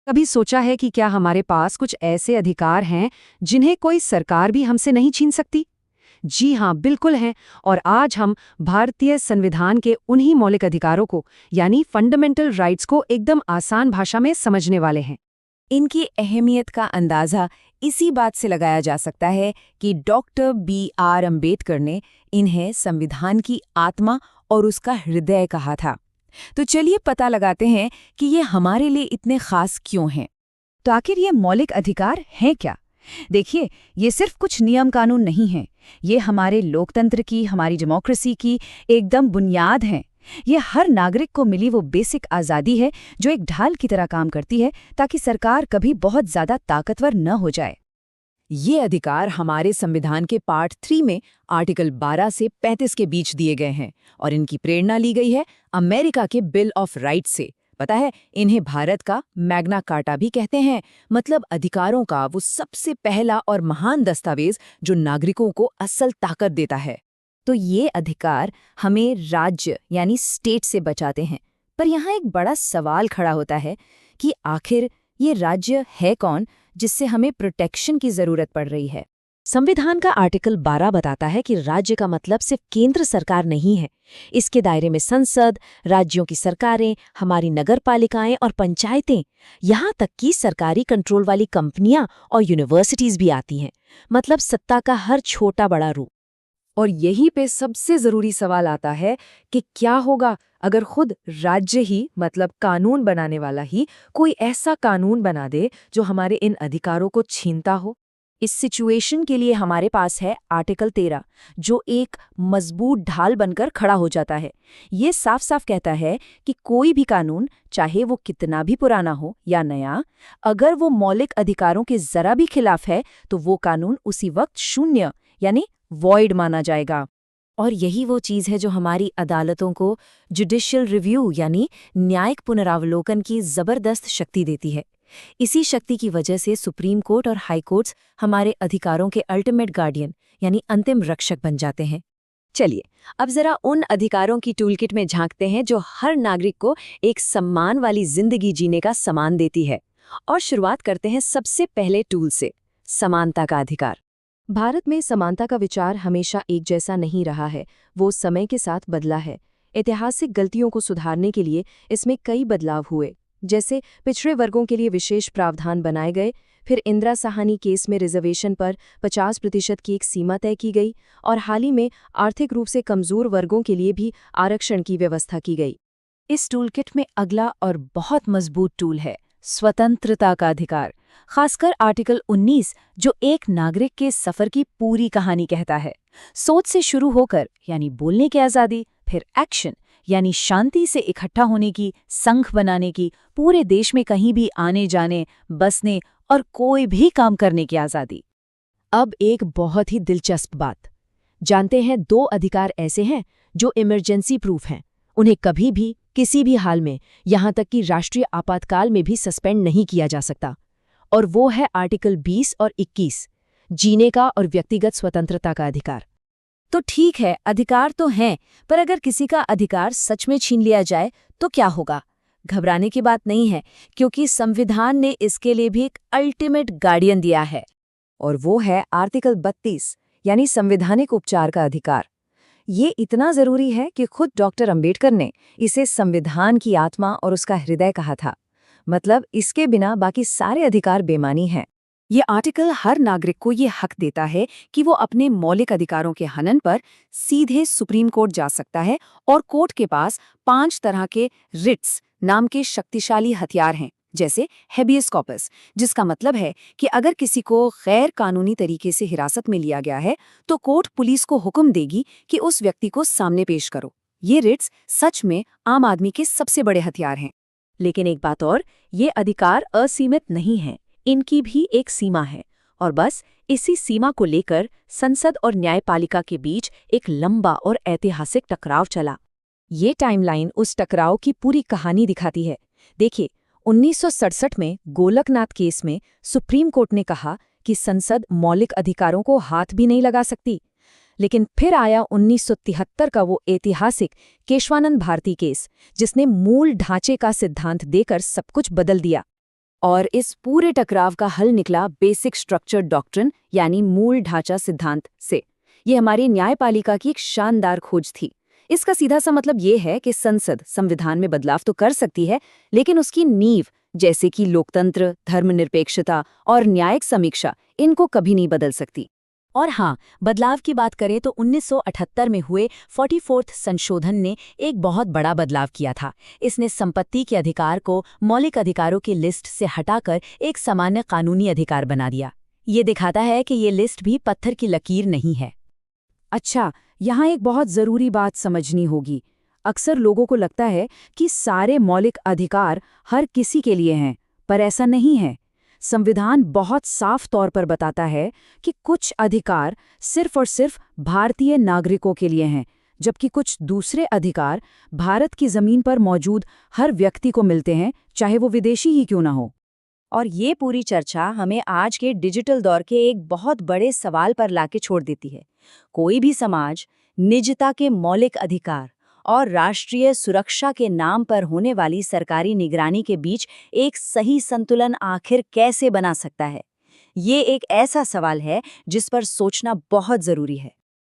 कभी सोचा है कि क्या हमारे पास कुछ ऐसे अधिकार हैं जिन्हें कोई सरकार भी हमसे नहीं छीन सकती? जी हाँ, बिल्कुल हैं। और आज हम भारतीय संविधान के उन्हीं मौलिक अधिकारों को यानी फंडामेंटल राइट्स को एकदम आसान भाषा में समझने वाले हैं। इनकी अहमियत का अंदाज़ा इसी बात से लगाया जा सकता है कि डॉक्टर B.R. अम्बेडकर ने इन्हें संविधान की आत्मा और उसका हृदय कहा था। तो चलिए पता लगाते हैं कि ये हमारे लिए इतने खास क्यों हैं। तो आखिर ये मौलिक अधिकार हैं क्या? देखिए, ये सिर्फ कुछ नियम कानून नहीं हैं। ये हमारे लोकतंत्र की, हमारी डेमोक्रेसी की एकदम बुनियाद हैं। ये हर नागरिक को मिली वो बेसिक आज़ादी है जो एक ढाल की तरह काम करती है ताकि सरकार कभी बहुत ज़्यादा ताकतवर न हो जाए। ये अधिकार हमारे संविधान के पार्ट 3 में आर्टिकल 12 से 35 के बीच दिए गए हैं और इनकी प्रेरणा ली गई है अमेरिका के बिल ऑफ राइट्स से। पता है, इन्हें भारत का मैग्ना कार्टा भी कहते हैं, मतलब अधिकारों का वो सबसे पहला और महान दस्तावेज जो नागरिकों को असल ताकत देता है। तो ये अधिकार हमें राज्य यानी स्टेट से बचाते हैं। पर यहाँ एक बड़ा सवाल खड़ा होता है कि आखिर ये राज्य है कौन जिससे हमें प्रोटेक्शन की जरूरत पड़ रही है। संविधान का आर्टिकल 12 बताता है कि राज्य का मतलब सिर्फ केंद्र सरकार नहीं है। इसके दायरे में संसद, राज्यों की सरकारें, हमारी नगरपालिकाएं और पंचायतें, यहाँ तक कि सरकारी कंट्रोल वाली कंपनियां और यूनिवर्सिटीज भी आती हैं। मतलब सत्ता का हर छोटा बड़ा रूप। और यहीं पे सबसे जरूरी सवाल आता है कि क्या होगा अगर खुद राज्य ही, मतलब कानून बनाने वाला ही, कोई ऐसा कानून बना दे जो हमारे इन अधिकारों को छीनता हो। इस सिचुएशन के लिए हमारे पास है आर्टिकल 13, जो एक मजबूत ढाल बनकर खड़ा हो जाता है। ये साफ साफ कहता है कि कोई भी कानून, चाहे वो कितना भी पुराना हो या नया, अगर वो मौलिक अधिकारों के जरा भी खिलाफ है तो वो कानून उसी वक्त शून्य यानी वॉइड माना जाएगा। और यही वो चीज़ है जो हमारी अदालतों को जुडिशियल रिव्यू यानी न्यायिक पुनरावलोकन की ज़बरदस्त शक्ति देती है। इसी शक्ति की वजह से सुप्रीम कोर्ट और हाई कोर्ट्स हमारे अधिकारों के अल्टीमेट गार्डियन यानी अंतिम रक्षक बन जाते हैं। चलिए, अब जरा उन अधिकारों की टूलकिट में झांकते हैं जो हर नागरिक को एक सम्मान वाली जिंदगी जीने का सम्मान देती है। और शुरुआत करते हैं सबसे पहले टूल से, समानता का अधिकार। भारत में समानता का विचार हमेशा एक जैसा नहीं रहा है, वो समय के साथ बदला है। ऐतिहासिक गलतियों को सुधारने के लिए इसमें कई बदलाव हुए, जैसे पिछड़े वर्गों के लिए विशेष प्रावधान बनाए गए, फिर इंदिरा साहनी केस में रिजर्वेशन पर 50% की एक सीमा तय की गई, और हाल ही में आर्थिक रूप से कमजोर वर्गों के लिए भी आरक्षण की व्यवस्था की गई। इस टूलकिट में अगला और बहुत मजबूत टूल है स्वतंत्रता का अधिकार, खासकर आर्टिकल 19, जो एक नागरिक के सफर की पूरी कहानी कहता है। सोच से शुरू होकर यानी बोलने की आज़ादी, फिर एक्शन यानी शांति से इकट्ठा होने की, संघ बनाने की, पूरे देश में कहीं भी आने जाने, बसने और कोई भी काम करने की आज़ादी। अब एक बहुत ही दिलचस्प बात, जानते हैं 2 अधिकार ऐसे हैं जो इमरजेंसी प्रूफ हैं। उन्हें कभी भी, किसी भी हाल में, यहाँ तक कि राष्ट्रीय आपातकाल में भी सस्पेंड नहीं किया जा सकता। और वो है आर्टिकल 20 और 21, जीने का और व्यक्तिगत स्वतंत्रता का अधिकार। तो ठीक है, अधिकार तो हैं, पर अगर किसी का अधिकार सच में छीन लिया जाए तो क्या होगा? घबराने की बात नहीं है, क्योंकि संविधान ने इसके लिए भी एक अल्टीमेट गार्डियन दिया है। और वो है आर्टिकल 32 यानी संवैधानिक उपचार का अधिकार। ये इतना जरूरी है कि खुद डॉक्टर अम्बेडकर ने इसे संविधान की आत्मा और उसका हृदय कहा था। मतलब इसके बिना बाकी सारे अधिकार बेमानी हैं। ये आर्टिकल हर नागरिक को ये हक देता है कि वो अपने मौलिक अधिकारों के हनन पर सीधे सुप्रीम कोर्ट जा सकता है, और कोर्ट के पास 5 तरह के रिट्स नाम के शक्तिशाली हथियार हैं, जैसे हेबियस कॉर्पस, जिसका मतलब है कि अगर किसी को गैर कानूनी तरीके से हिरासत में लिया गया है तो कोर्ट पुलिस को हुक्म देगी कि उस व्यक्ति को सामने पेश करो। ये रिट्स सच में आम आदमी के सबसे बड़े हथियार हैं। लेकिन एक बात और, ये अधिकार असीमित नहीं हैं, इनकी भी एक सीमा है। और बस इसी सीमा को लेकर संसद और न्यायपालिका के बीच एक लंबा और ऐतिहासिक टकराव चला। ये टाइमलाइन उस टकराव की पूरी कहानी दिखाती है। देखिए, 1967 में गोलकनाथ केस में सुप्रीम कोर्ट ने कहा कि संसद मौलिक अधिकारों को हाथ भी नहीं लगा सकती। लेकिन फिर आया 1973 का वो ऐतिहासिक केशवानंद भारती केस, जिसने मूल ढांचे का सिद्धांत देकर सब कुछ बदल दिया। और इस पूरे टकराव का हल निकला बेसिक स्ट्रक्चर डॉक्ट्रिन यानी मूल ढांचा सिद्धांत से। ये हमारी न्यायपालिका की एक शानदार खोज थी। इसका सीधा सा मतलब ये है कि संसद संविधान में बदलाव तो कर सकती है, लेकिन उसकी नींव जैसे कि लोकतंत्र, धर्मनिरपेक्षता और न्यायिक समीक्षा इनको कभी नहीं बदल सकती। और हाँ, बदलाव की बात करें तो 1978 में हुए 44th संशोधन ने एक बहुत बड़ा बदलाव किया था। इसने संपत्ति के अधिकार को मौलिक अधिकारों की लिस्ट से हटाकर एक सामान्य कानूनी अधिकार बना दिया। ये दिखाता है कि ये लिस्ट भी पत्थर की लकीर नहीं है। अच्छा, यहाँ एक बहुत ज़रूरी बात समझनी होगी। अक्सर लोगों को लगता है कि सारे मौलिक अधिकार हर किसी के लिए हैं, पर ऐसा नहीं है। संविधान बहुत साफ तौर पर बताता है कि कुछ अधिकार सिर्फ और सिर्फ भारतीय नागरिकों के लिए हैं, जबकि कुछ दूसरे अधिकार भारत की ज़मीन पर मौजूद हर व्यक्ति को मिलते हैं, चाहे वो विदेशी ही क्यों ना हो। और ये पूरी चर्चा हमें आज के डिजिटल दौर के एक बहुत बड़े सवाल पर लाके छोड़ देती है। कोई भी समाज निजता के मौलिक अधिकार और राष्ट्रीय सुरक्षा के नाम पर होने वाली सरकारी निगरानी के बीच एक सही संतुलन आखिर कैसे बना सकता है? ये एक ऐसा सवाल है जिस पर सोचना बहुत जरूरी है।